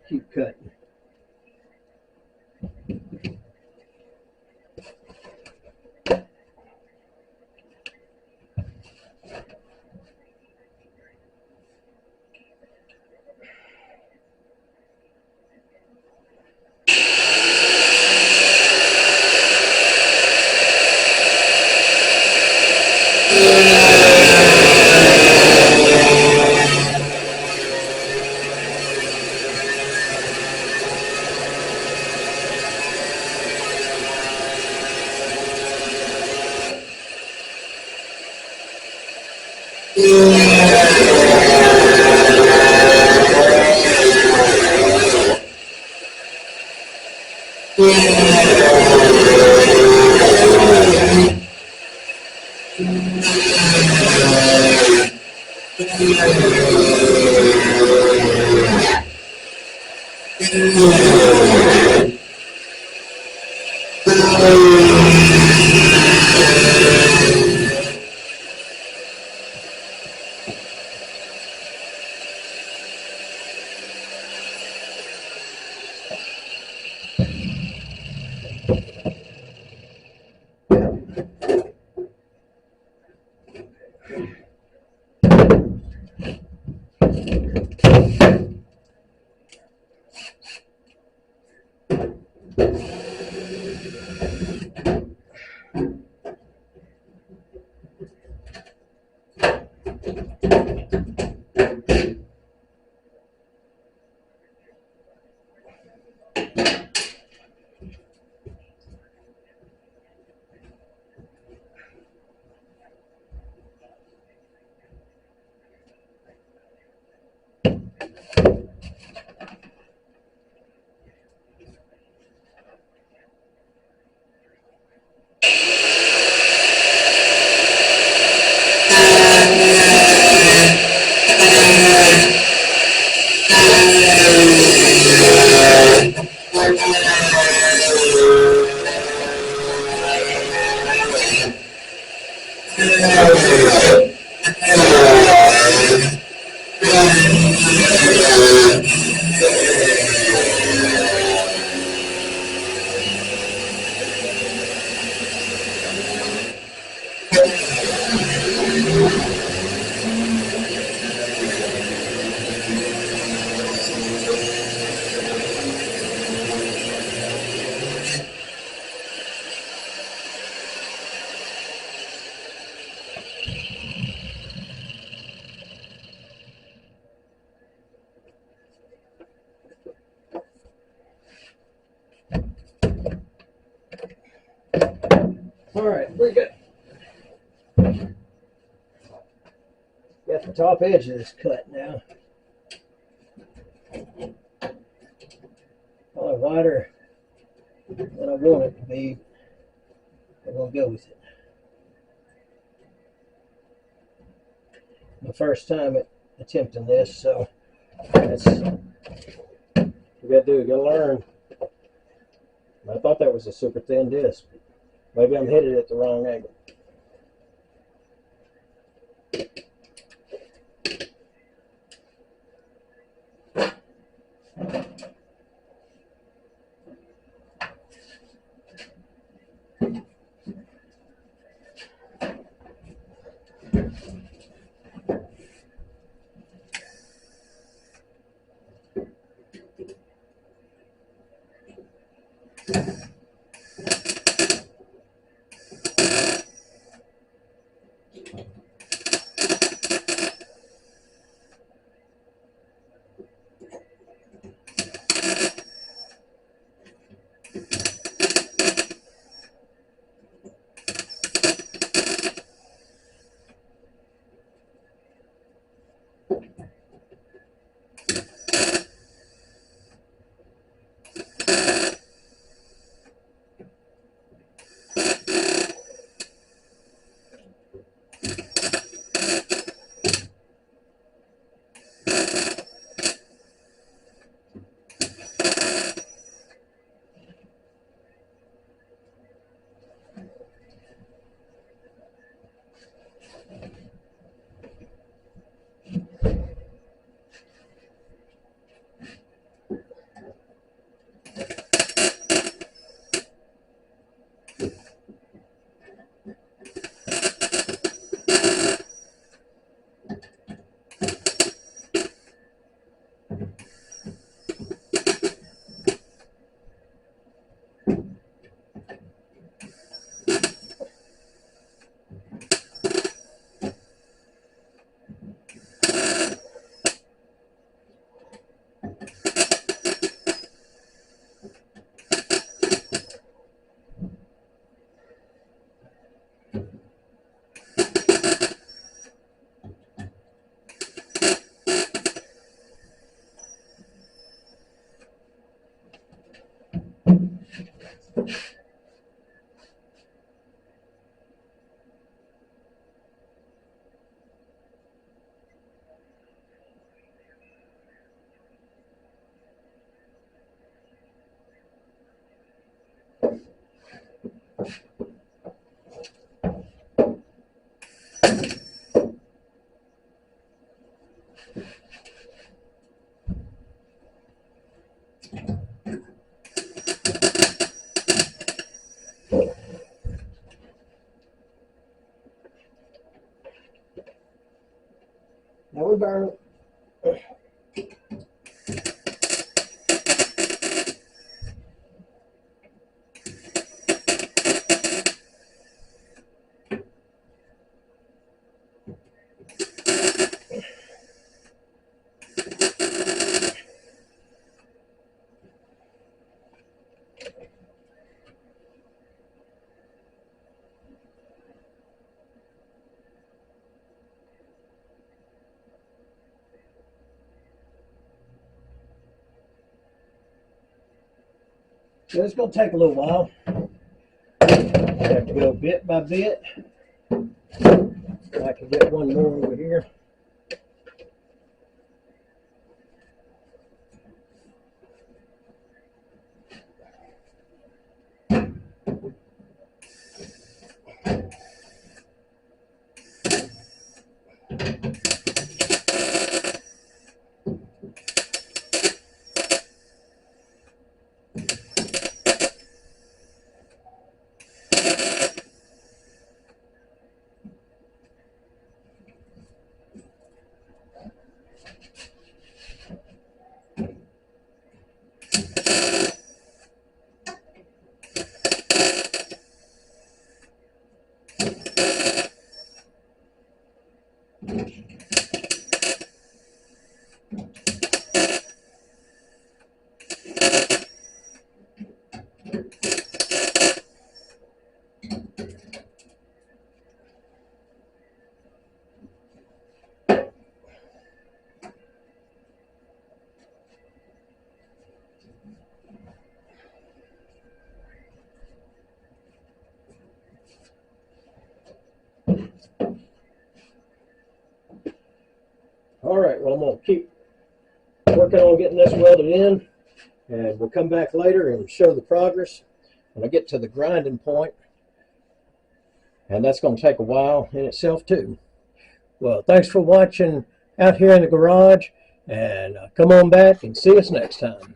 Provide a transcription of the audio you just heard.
Keep cutting. All right, we're good. Got the top edge of this cut now. Probably wider than I want it to be. I'm gonna go with it. My first time attempting this, so that's what you gotta do. You gotta learn. I thought that was a super thin disc. Maybe I'm headed at the wrong angle. Now we burn. So it's going to take a little while. I have to go bit by bit. I can get one more over here. All right, well, I'm going to keep working on getting this welded in, and we'll come back later and show the progress when I get to the grinding point, and that's going to take a while in itself too. Well, thanks for watching out here in the garage, and come on back and see us next time.